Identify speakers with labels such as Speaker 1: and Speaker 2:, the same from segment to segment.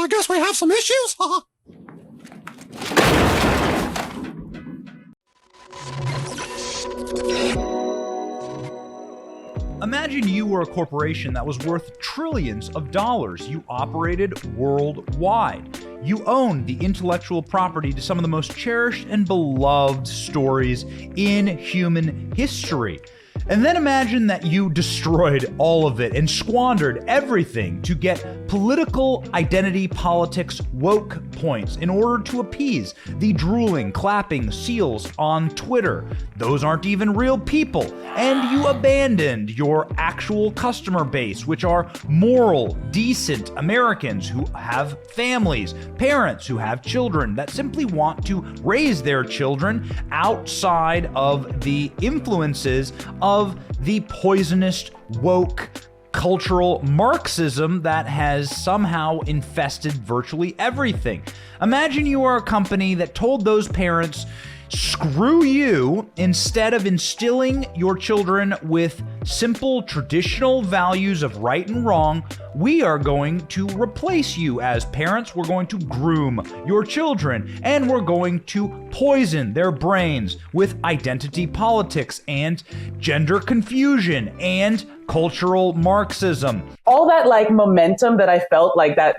Speaker 1: I guess we have some issues.
Speaker 2: Imagine you were a corporation that was worth trillions of dollars. You operated worldwide. You owned the intellectual property to some of the most cherished and beloved stories in human history. And then imagine that you destroyed all of it and squandered everything to get political identity politics woke points in order to appease the drooling, clapping seals on Twitter. Those aren't even real people. And you abandoned your actual customer base, which are moral, decent Americans who have families, parents who have children that simply want to raise their children outside of the influences of the poisonous, woke, cultural Marxism that has somehow infested virtually everything. Imagine you are a company that told those parents, screw you, instead of instilling your children with simple traditional values of right and wrong. We are going to replace you as parents. We're going to groom your children, and we're going to poison their brains with identity politics and gender confusion and cultural Marxism.
Speaker 3: All that like momentum that I felt, like that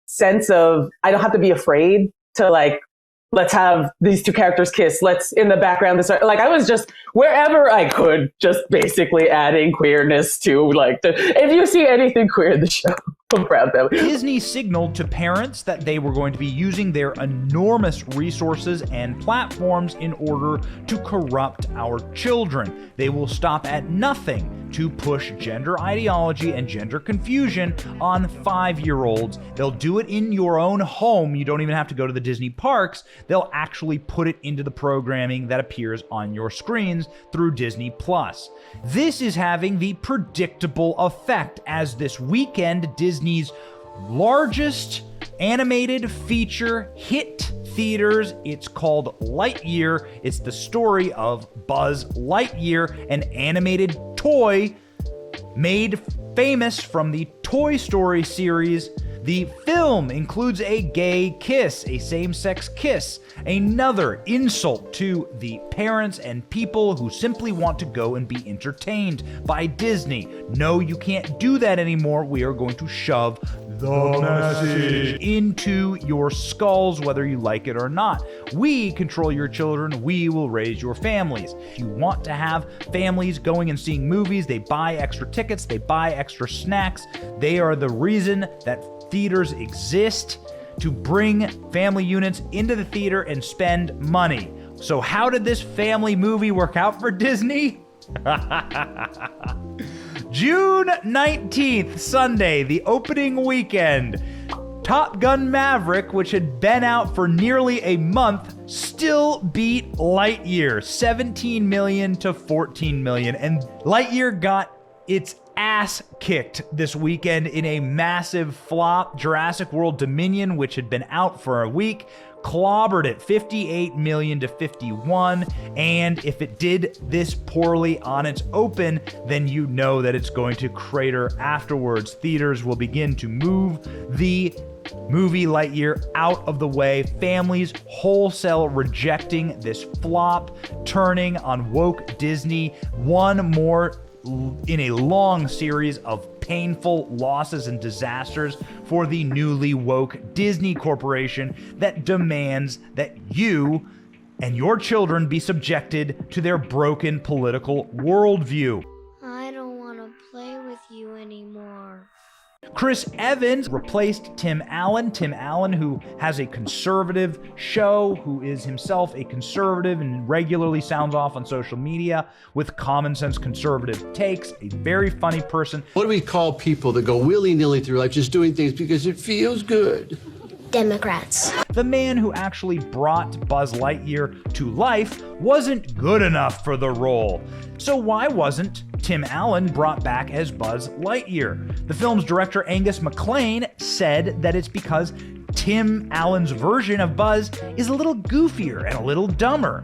Speaker 3: sense of I don't have to be afraid to like, let's have these two characters kiss. Let's in the background. Like I was just wherever I could, just basically adding queerness to like if you see anything queer in the show, I'm proud of them.
Speaker 2: Disney signaled to parents that they were going to be using their enormous resources and platforms in order to corrupt our children. They will stop at nothing to push gender ideology and gender confusion on 5-year-olds. They'll do it in your own home. You don't even have to go to the Disney parks. They'll actually put it into the programming that appears on your screens through Disney+. This is having the predictable effect, as this weekend Disney's largest animated feature hit theaters. It's called Lightyear. It's the story of Buzz Lightyear, an animated toy made famous from the Toy Story series. The film includes a gay kiss, a same-sex kiss, another insult to the parents and people who simply want to go and be entertained by Disney. No, you can't do that anymore. We are going to shove the message into your skulls, whether you like it or not. We control your children. We will raise your families. If you want to have families going and seeing movies, they buy extra tickets, they buy extra snacks. They are the reason that theaters exist, to bring family units into the theater and spend money. So how did this family movie work out for Disney? June 19th, Sunday, the opening weekend. Top Gun Maverick, which had been out for nearly a month, still beat Lightyear, 17 million to 14 million. And Lightyear got its ass kicked this weekend in a massive flop. Jurassic World Dominion, which had been out for a week, clobbered it 58 million to 51. And if it did this poorly on its open, then you know that it's going to crater afterwards. Theaters will begin to move the movie Lightyear out of the way. Families wholesale rejecting this flop, turning on woke Disney. One more in a long series of painful losses and disasters for the newly woke Disney Corporation that demands that you and your children be subjected to their broken political worldview.
Speaker 4: I don't want to play with you anymore.
Speaker 2: Chris Evans replaced Tim Allen. Tim Allen, who has a conservative show, who is himself a conservative and regularly sounds off on social media with common sense conservative takes. A very funny person.
Speaker 5: What do we call people that go willy-nilly through life just doing things because it feels good?
Speaker 4: Democrats.
Speaker 2: The man who actually brought Buzz Lightyear to life wasn't good enough for the role. So why wasn't Tim Allen brought back as Buzz Lightyear? The film's director Angus MacLane said that it's because Tim Allen's version of Buzz is a little goofier and a little dumber.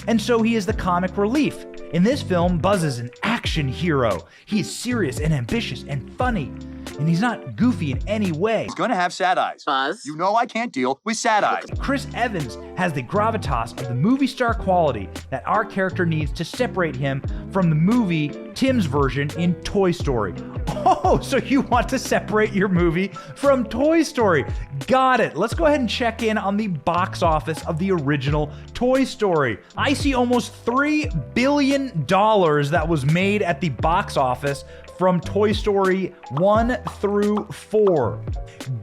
Speaker 2: And so he is the comic relief. In this film, Buzz is an action hero. He is serious and ambitious and funny. and he's not goofy in any way.
Speaker 1: He's gonna have sad eyes.
Speaker 6: Buzz?
Speaker 1: You know I can't deal with sad eyes.
Speaker 2: Chris Evans has the gravitas of the movie star quality that our character needs to separate him from the movie Tim's version in Toy Story. Oh, so you want to separate your movie from Toy Story. Got it. Let's go ahead and check in on the box office of the original Toy Story. I see almost $3 billion that was made at the box office from Toy Story 1 through 4.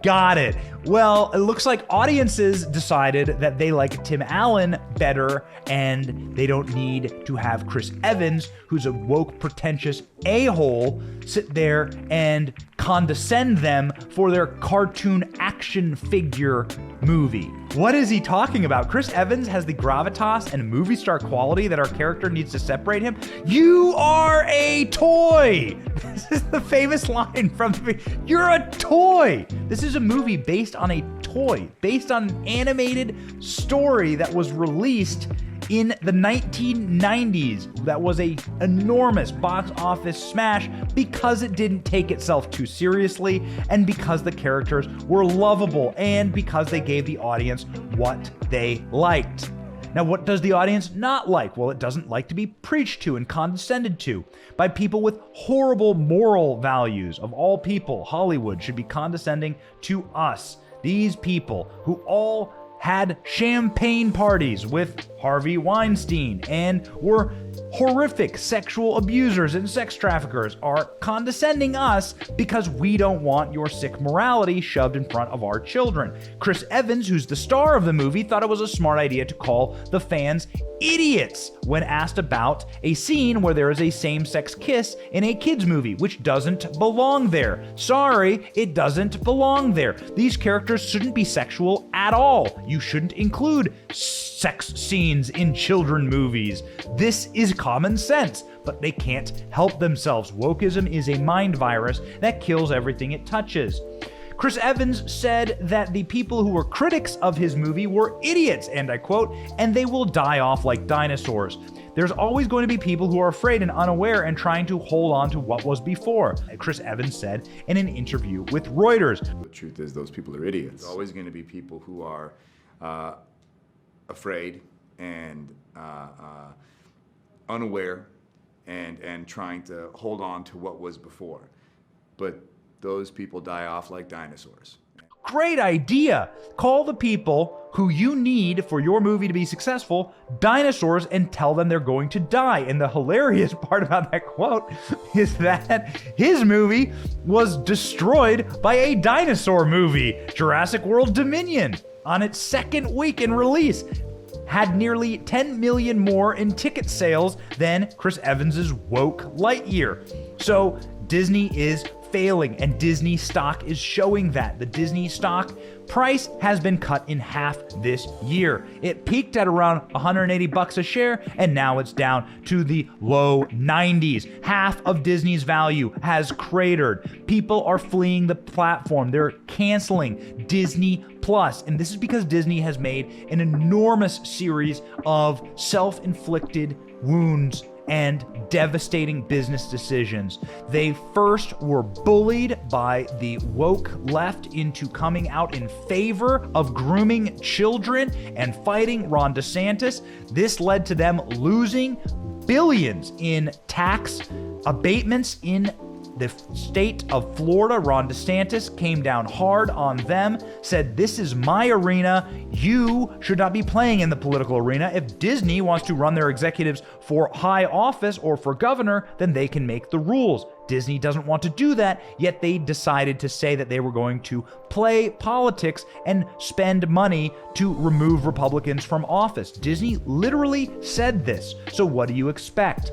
Speaker 2: Got it. Well, it looks like audiences decided that they like Tim Allen better and they don't need to have Chris Evans, who's a woke, pretentious a-hole, sit there and condescend them for their cartoon action figure movie. What is he talking about? Chris Evans has the gravitas and movie star quality that our character needs to separate him. You are a toy. This is the famous line from the You're a toy. This is a movie based on a toy, based on an animated story that was released in the 1990s. That was an enormous box office smash because it didn't take itself too seriously and because the characters were lovable and because they gave the audience what they liked. Now, what does the audience not like? Well, it doesn't like to be preached to and condescended to by people with horrible moral values. Of all people, Hollywood should be condescending to us. These people who all had champagne parties with Harvey Weinstein and were horrific sexual abusers and sex traffickers are condescending us because we don't want your sick morality shoved in front of our children. Chris Evans, who's the star of the movie, thought it was a smart idea to call the fans idiots when asked about a scene where there is a same-sex kiss in a kids movie, which doesn't belong there. Sorry, it doesn't belong there. These characters shouldn't be sexual at all. You shouldn't include sex scenes in children movies. This is common sense, but they can't help themselves. Wokeism is a mind virus that kills everything it touches. Chris Evans said that the people who were critics of his movie were idiots, and I quote, and they will die off like dinosaurs. There's always going to be people who are afraid and unaware and trying to hold on to what was before, Chris Evans said in an interview with Reuters.
Speaker 7: The truth is those people are idiots. There's always going to be people who are afraid and unaware and trying to hold on to what was before. But those people die off like dinosaurs.
Speaker 2: Great idea. Call the people who you need for your movie to be successful dinosaurs and tell them they're going to die. And the hilarious part about that quote is that his movie was destroyed by a dinosaur movie, Jurassic World Dominion, on its second week in release. Had nearly 10 million more in ticket sales than Chris Evans's woke Lightyear. So Disney is failing, and Disney stock is showing that. The Disney stock price has been cut in half this year. It peaked at around $180 a share, and now it's down to the low 90s. Half of Disney's value has cratered. People are fleeing the platform. They're canceling Disney Plus, and this is because Disney has made an enormous series of self-inflicted wounds and devastating business decisions. They first were bullied by the woke left into coming out in favor of grooming children and fighting Ron DeSantis. This led to them losing billions in tax abatements in the state of Florida. Ron DeSantis came down hard on them, said, "This is my arena. You should not be playing in the political arena. If Disney wants to run their executives for high office or for governor, then they can make the rules." Disney doesn't want to do that, yet they decided to say that they were going to play politics and spend money to remove Republicans from office. Disney literally said this. So what do you expect?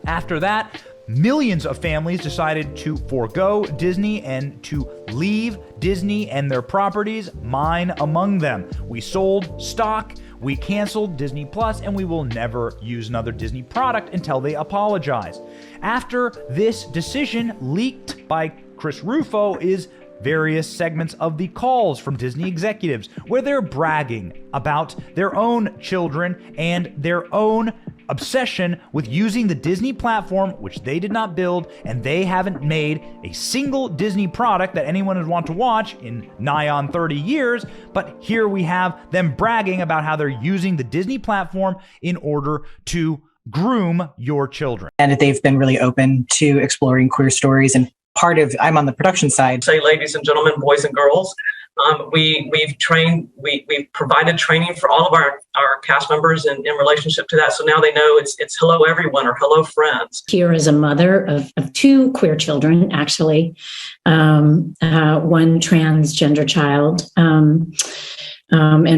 Speaker 2: After that, millions of families decided to forego Disney and to leave Disney and their properties, mine among them. We sold stock, we canceled Disney Plus, and we will never use another Disney product until they apologize. After this decision, leaked by Chris Rufo, is various segments of the calls from Disney executives where they're bragging about their own children and their own obsession with using the Disney platform, which they did not build, and they haven't made a single Disney product that anyone would want to watch in nigh on 30 years. But here we have them bragging about how they're using the Disney platform in order to groom your children.
Speaker 6: And they've been really open to exploring queer stories. And I'm on the production side.
Speaker 8: Say, ladies and gentlemen, boys and girls, we've provided training for all of our cast members in relationship to that. So now they know it's hello everyone or hello friends.
Speaker 9: Here is a mother of two queer children, actually, one transgender child and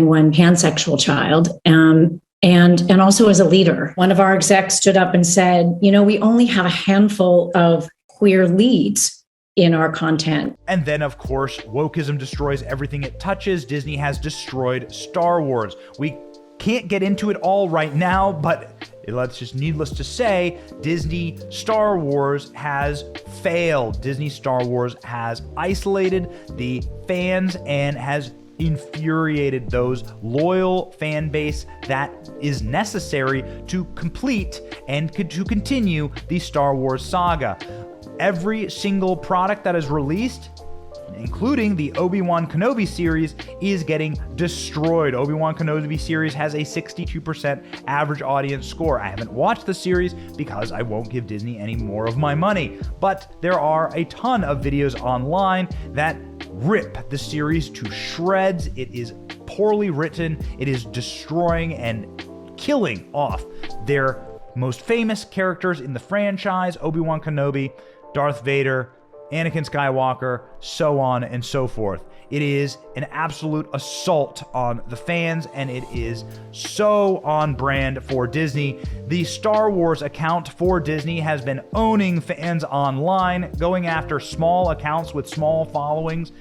Speaker 9: one pansexual child. And also as a leader. One of our execs stood up and said, we only have a handful of queer leads in our content.
Speaker 2: And then, of course, wokeism destroys everything it touches. Disney has destroyed Star Wars. We can't get into it all right now, but let's just needless to say, Disney Star Wars has failed. Disney Star Wars has isolated the fans and has infuriated those loyal fan base that is necessary to complete and to continue the Star Wars saga. Every single product that is released, including the Obi-Wan Kenobi series, is getting destroyed. Obi-Wan Kenobi series has a 62% average audience score. I haven't watched the series because I won't give Disney any more of my money, but there are a ton of videos online that rip the series to shreds. It is poorly written. It is destroying and killing off their most famous characters in the franchise: Obi-Wan Kenobi, Darth Vader, Anakin Skywalker, so on and so forth. It is an absolute assault on the fans, and it is so on brand for Disney. The Star Wars account for Disney has been owning fans online, going after small accounts with small followings,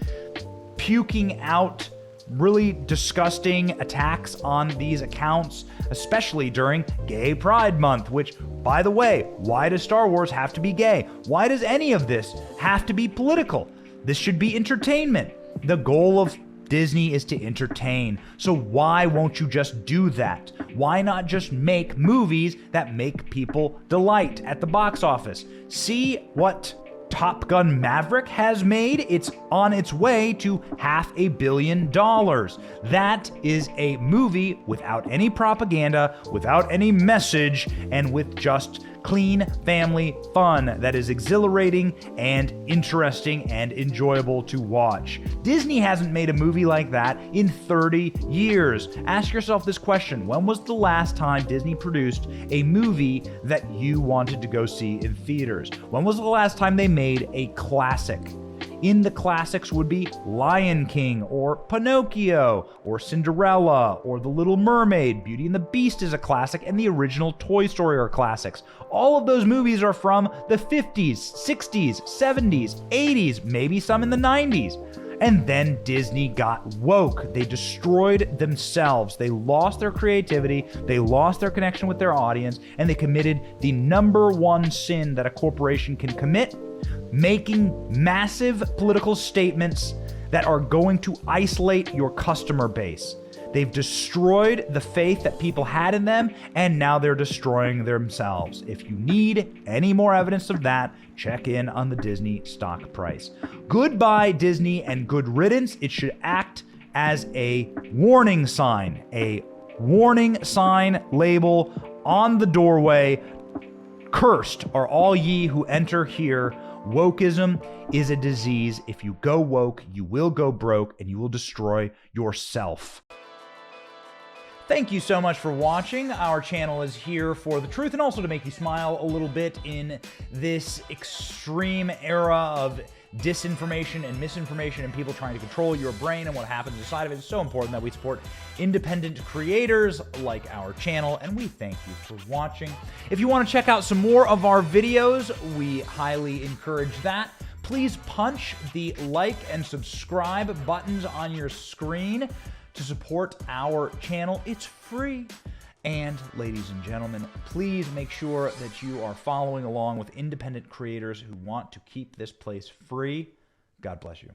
Speaker 2: puking out really disgusting attacks on these accounts, especially during Gay Pride Month, which, by the way, why does Star Wars have to be gay? Why does any of this have to be political? This should be entertainment. The goal of Disney is to entertain. So why won't you just do that? Why not just make movies that make people delight at the box office? See what Top Gun Maverick has made. It's on its way to $500 million. That is a movie without any propaganda, without any message, and with just clean family fun that is exhilarating and interesting and enjoyable to watch. Disney hasn't made a movie like that in 30 years. Ask yourself this question: when was the last time Disney produced a movie that you wanted to go see in theaters? When was the last time they made a classic? In the classics would be Lion King or Pinocchio or Cinderella or The Little Mermaid. Beauty and the Beast is a classic, and the original Toy Story are classics. All of those movies are from the 50s, 60s, 70s, 80s, maybe some in the 90s. And then Disney got woke. They destroyed themselves. They lost their creativity. They lost their connection with their audience, and they committed the number one sin that a corporation can commit: making massive political statements that are going to isolate your customer base. They've destroyed the faith that people had in them, and now they're destroying themselves. If you need any more evidence of that, check in on the Disney stock price. Goodbye, Disney, and good riddance. It should act as a warning sign label on the doorway. Cursed are all ye who enter here. Wokeism is a disease. If you go woke, you will go broke, and you will destroy yourself. Thank you so much for watching. Our channel is here for the truth and also to make you smile a little bit in this extreme era of disinformation and misinformation and people trying to control your brain and what happens inside of it. It's so important that we support independent creators like our channel, and we thank you for watching. If you want to check out some more of our videos, we highly encourage that. Please punch the like and subscribe buttons on your screen to support our channel. It's free. And ladies and gentlemen, please make sure that you are following along with independent creators who want to keep this place free. God bless you.